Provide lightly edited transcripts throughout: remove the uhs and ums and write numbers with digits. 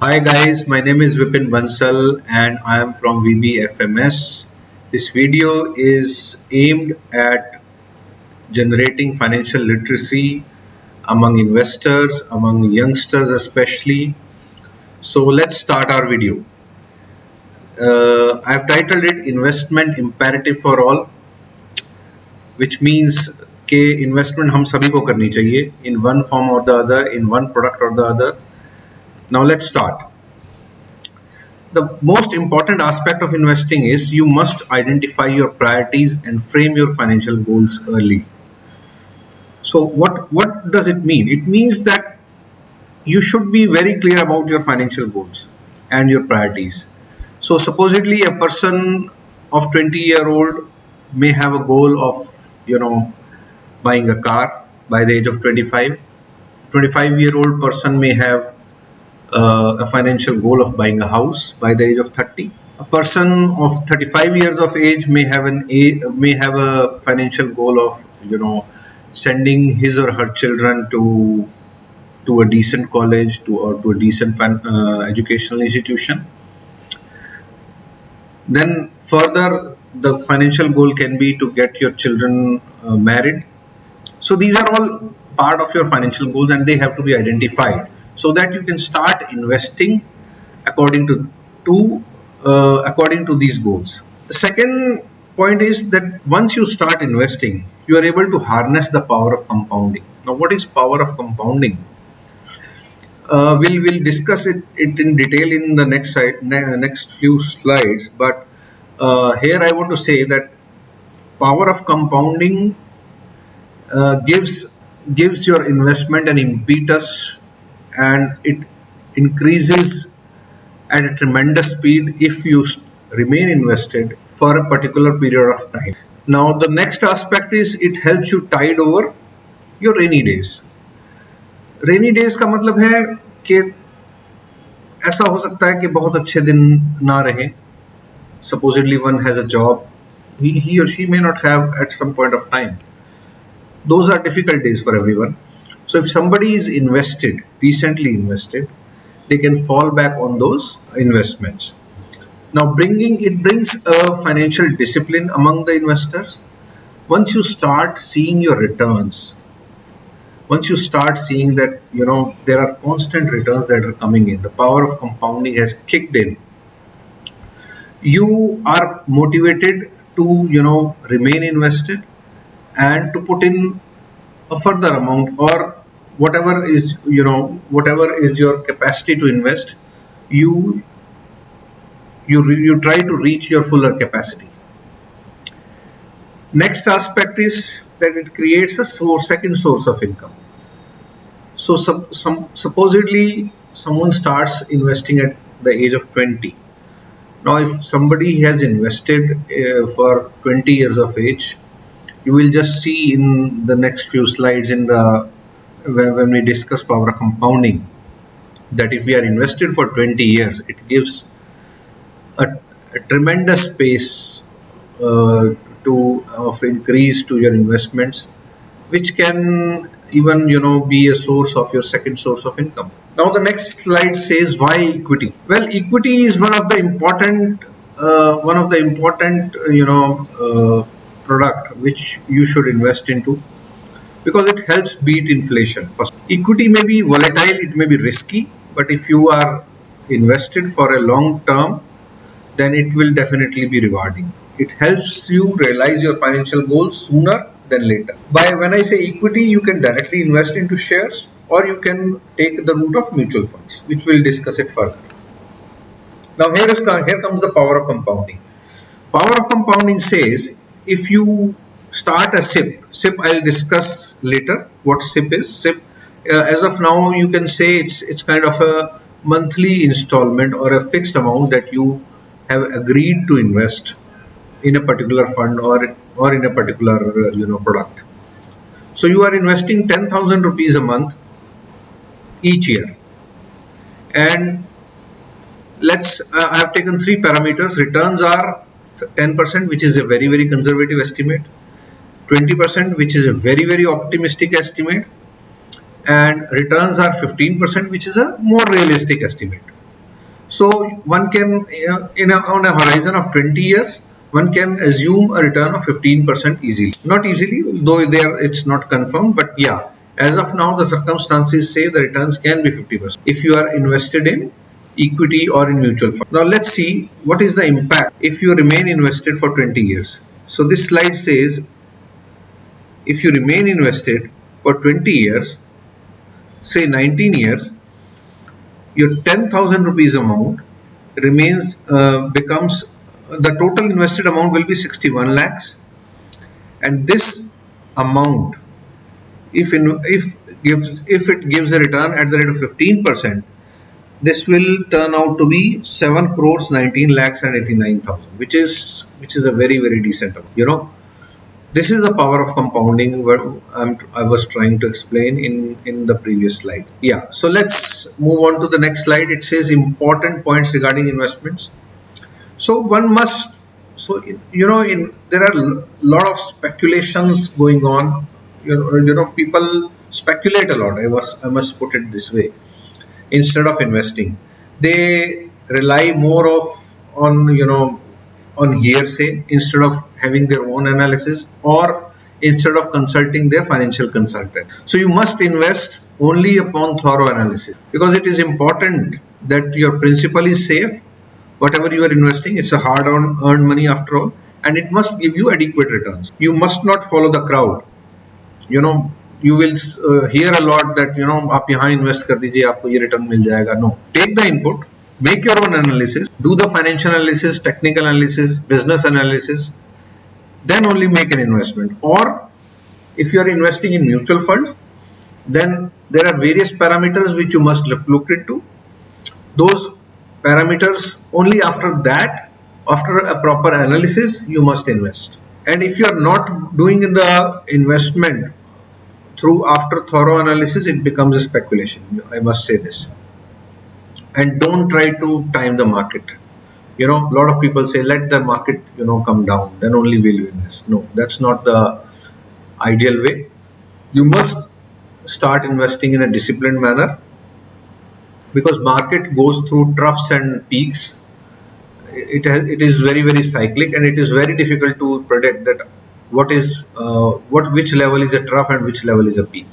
Hi guys, my name is Vipin Bansal and I am from VBFMS. This video is aimed at generating financial literacy among investors, among youngsters especially. So let's start our video. I've titled it Investment Imperative for All, which means कि investment हम सभी को करनी चाहिए in one form or the other, in one product or the other. Now let's start. The most important aspect of investing is you must identify your priorities and frame your financial goals early. So what does it mean? It means that you should be very clear about your financial goals and your priorities. So supposedly a person of 20-year-old may have a goal of, buying a car by the age of 25. 25-year-old person may have a financial goal of buying a house by the age of 30. A person of 35 years of age may have a financial goal of sending his or her children to a decent college or to a decent educational institution. Then further, the financial goal can be to get your children married. So these are all part of your financial goals and they have to be identified so that you can start investing according to these goals. The second point is that once you start investing, you are able to harness the power of compounding. Now, what is power of compounding? We'll discuss it in detail in the next few slides. But here I want to say that power of compounding gives your investment an impetus, and it increases at a tremendous speed if you remain invested for a particular period of time. Now the next aspect is it helps you tide over your rainy days. Rainy days का मतलब है कि ऐसा हो सकता है कि बहुत अच्छे दिन ना रहे. Supposedly one has a job, he or she may not have at some point of time. Those are difficult days for everyone. So if somebody is invested, decently invested, they can fall back on those investments. Now it brings a financial discipline among the investors. Once you start seeing your returns, once you start seeing that there are constant returns that are coming in, the power of compounding has kicked in. You are motivated to remain invested and to put in a further amount, or whatever is your capacity to invest. You try to reach your fuller capacity. Next aspect is that it creates a second source of income. So supposedly someone starts investing at the age of 20. Now if somebody has invested for 20 years of age, you will just see in the next few slides when we discuss power compounding, that if we are invested for 20 years, it gives a tremendous space of increase to your investments, which can even be a source of your second source of income. Now the next slide says why equity. Well, equity is one of the important product which you should invest into, because it helps beat inflation. First, equity may be volatile, it may be risky, but if you are invested for a long term, then it will definitely be rewarding. It helps you realize your financial goals sooner than later. When I say equity, you can directly invest into shares, or you can take the route of mutual funds, which we'll discuss it further. Now here comes the power of compounding. Power of compounding says if you start a SIP I'll discuss later what SIP is. SIP, as of now, you can say it's kind of a monthly installment or a fixed amount that you have agreed to invest in a particular fund or in a particular product. So you are investing 10,000 rupees a month each year, and I have taken three parameters. Returns are 10%, which is a very, very conservative estimate, 20%, which is a very, very optimistic estimate, and returns are 15%, which is a more realistic estimate. So one can, on a horizon of 20 years, one can assume a return of 15% easily. Not easily, though there it's not confirmed, but yeah, as of now, the circumstances say the returns can be 50% if you are invested in equity or in mutual fund. Now let's see what is the impact if you remain invested for 20 years. So this slide says if you remain invested for 20 years, say 19 years, your 10,000 rupees amount becomes the total invested amount will be 61 lakhs, and this amount, if it gives a return at the rate of 15%, this will turn out to be 7 crores 19 lakhs and 89,000, which is a very decent amount. This is the power of compounding what I was trying to explain in the previous slide. Yeah, so let's move on to the next slide. It says important points regarding investments. So one must, so there are a lot of speculations going on. People speculate a lot. I must put it this way. Instead of investing, they rely more of on hearsay instead of having their own analysis, or instead of consulting their financial consultant. So you must invest only upon thorough analysis, because it is important that your principal is safe. Whatever you are investing, it's a hard earned money after all, and it must give you adequate returns. You must not follow the crowd. You will hear a lot that आप यहाँ invest कर दीजिए आपको ये return मिल जाएगा. No, take the input, make your own analysis, do the financial analysis, technical analysis, business analysis, then only make an investment. Or if you are investing in mutual fund, then there are various parameters which you must look into. Those parameters, only after that, after a proper analysis, you must invest. And if you are not doing in the investment through after thorough analysis, it becomes a speculation. I must say this. And don't try to time the market. A lot of people say let the market come down, then only will you invest. No, that's not the ideal way. You must start investing in a disciplined manner, because market goes through troughs and peaks. It is very cyclic, and it is very difficult to predict that which level is a trough and which level is a peak.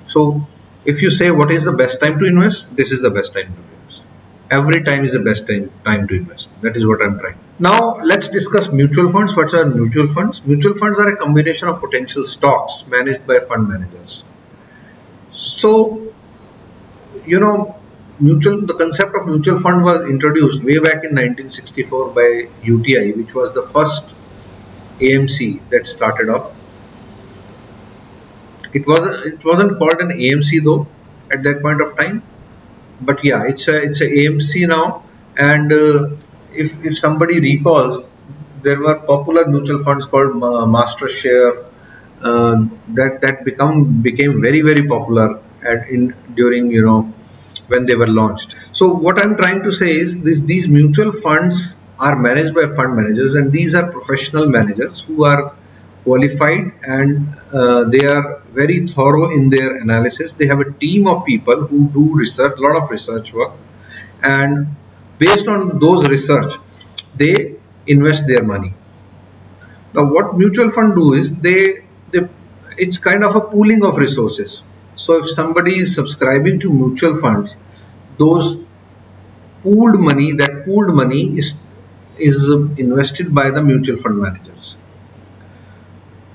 So if you say what is the best time to invest, this is the best time to invest. Every time is the best time to invest. That is what I'm trying. Now let's discuss mutual funds. What are mutual funds? Mutual funds are a combination of potential stocks managed by fund managers. So the concept of mutual fund was introduced way back in 1964 by UTI, which was the first AMC that started off. It wasn't called an AMC though at that point of time, but yeah, it's a AMC now. And if somebody recalls, there were popular mutual funds called Master Share that became very popular during when they were launched. So what I'm trying to say is these mutual funds are managed by fund managers, and these are professional managers who are qualified, and they are very thorough in their analysis. They have a team of people who do research, a lot of research work, and based on those research, they invest their money. Now, what mutual fund do is they it's kind of a pooling of resources. So if somebody is subscribing to mutual funds, those that pooled money is invested by the mutual fund managers.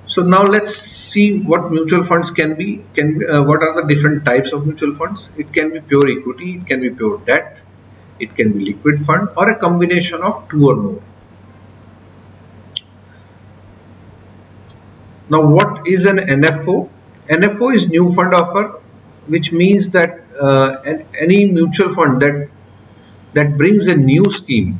So now let's see what mutual funds can be. What are the different types of mutual funds? It can be pure equity, it can be pure debt, it can be liquid fund, or a combination of two or more. Now, what is an NFO? NFO is new fund offer, which means that any mutual fund that brings a new scheme,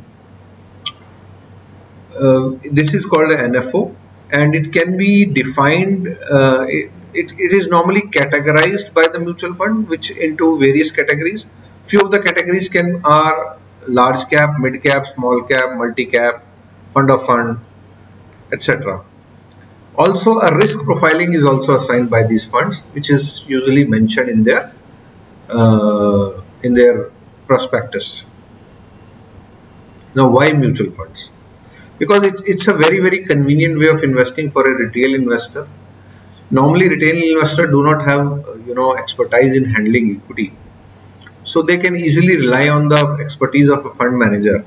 this is called an NFO, and it can be defined. It is normally categorized by the mutual fund, which into various categories. Few of the categories are large cap, mid cap, small cap, multi cap, fund of fund, etc. Also, a risk profiling is also assigned by these funds, which is usually mentioned in their prospectus. Now, why mutual funds? Because it's a very, very convenient way of investing for a retail investor. Normally, retail investors do not have expertise in handling equity, so they can easily rely on the expertise of a fund manager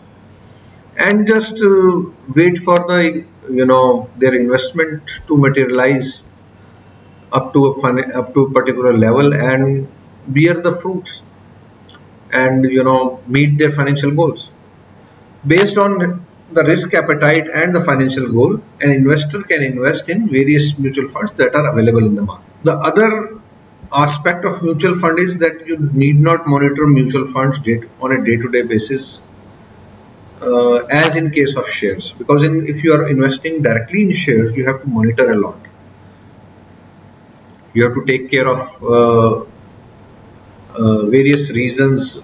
and just wait for the their investment to materialize up to a particular level and bear the fruits and meet their financial goals. Based on the risk appetite and the financial goal, an investor can invest in various mutual funds that are available in the market. The other aspect of mutual fund is that you need not monitor mutual funds on a day-to-day basis, as in case of shares, because if you are investing directly in shares, you have to monitor a lot. You have to take care of various reasons,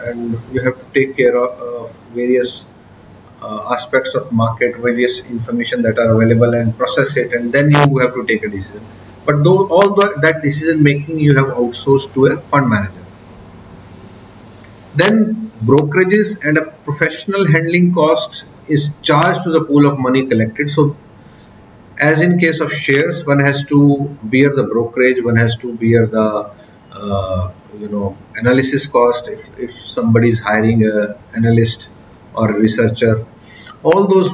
and you have to take care of various aspects of market, various information that are available, and process it, and then you have to take a decision. But though that decision making you have outsourced to a fund manager. Then brokerages and a professional handling cost is charged to the pool of money collected. So as in case of shares, one has to bear the brokerage, one has to bear the analysis cost if somebody is hiring a analyst or a researcher. All those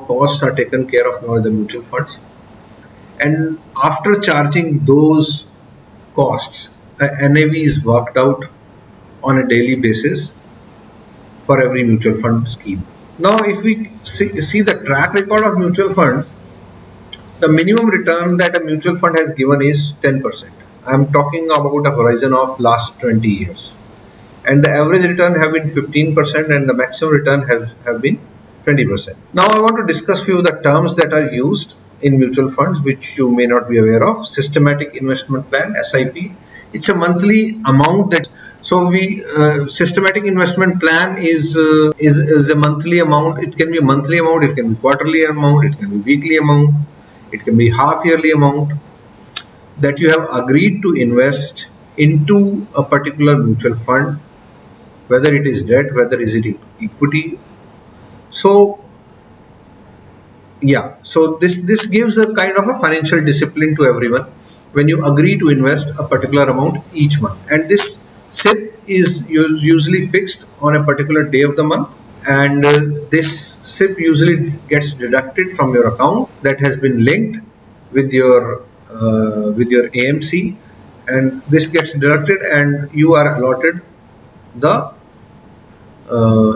costs are taken care of by the mutual funds, and after charging those costs, a NAV is worked out on a daily basis for every mutual fund scheme. Now, if we see the track record of mutual funds, the minimum return that a mutual fund has given is 10%. I'm talking about a horizon of last 20 years. And the average return have been 15% and the maximum return have been 20%. Now I want to discuss few of the terms that are used in mutual funds which you may not be aware of. Systematic investment plan, SIP. It's a monthly amount that systematic investment plan is a monthly amount. It can be a monthly amount, it can be quarterly amount, it can be weekly amount, it can be half yearly amount that you have agreed to invest into a particular mutual fund, whether it is debt, whether is it equity. So yeah, so this gives a kind of a financial discipline to everyone when you agree to invest a particular amount each month, and this SIP is usually fixed on a particular day of the month, and this SIP usually gets deducted from your account that has been linked with your AMC, and this gets deducted and you are allotted the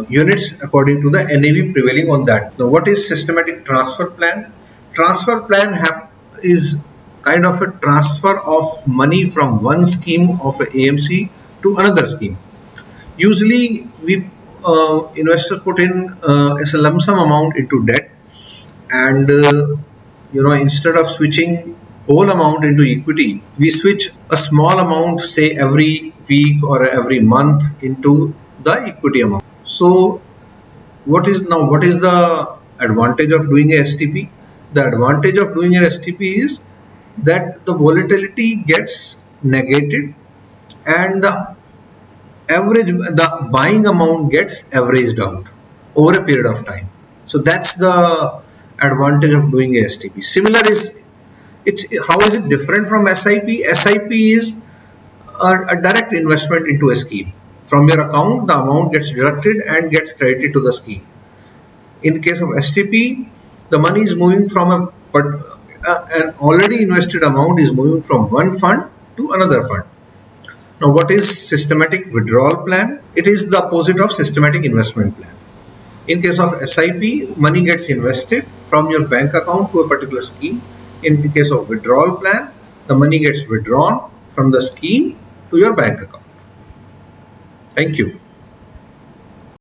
units according to the NAV prevailing on that. Now, what is systematic transfer plan? Transfer plan is kind of a transfer of money from one scheme of a AMC to another scheme. Usually, we investors put in as a lump sum amount into debt, and instead of switching whole amount into equity, we switch a small amount, say every week or every month, into the equity amount. So what is the advantage of doing a STP? The advantage of doing an STP is that the volatility gets negated and the buying amount gets averaged out over a period of time. So that's the advantage of doing a STP. Similar is how is it different from SIP? SIP is a direct investment into a scheme. From your account, the amount gets deducted and gets credited to the scheme. In case of STP, the money is moving from an already invested amount is moving from one fund to another fund. Now, what is systematic withdrawal plan? It is the opposite of systematic investment plan. In case of SIP, money gets invested from your bank account to a particular scheme. In the case of withdrawal plan, the money gets withdrawn from the scheme to your bank account. Thank you.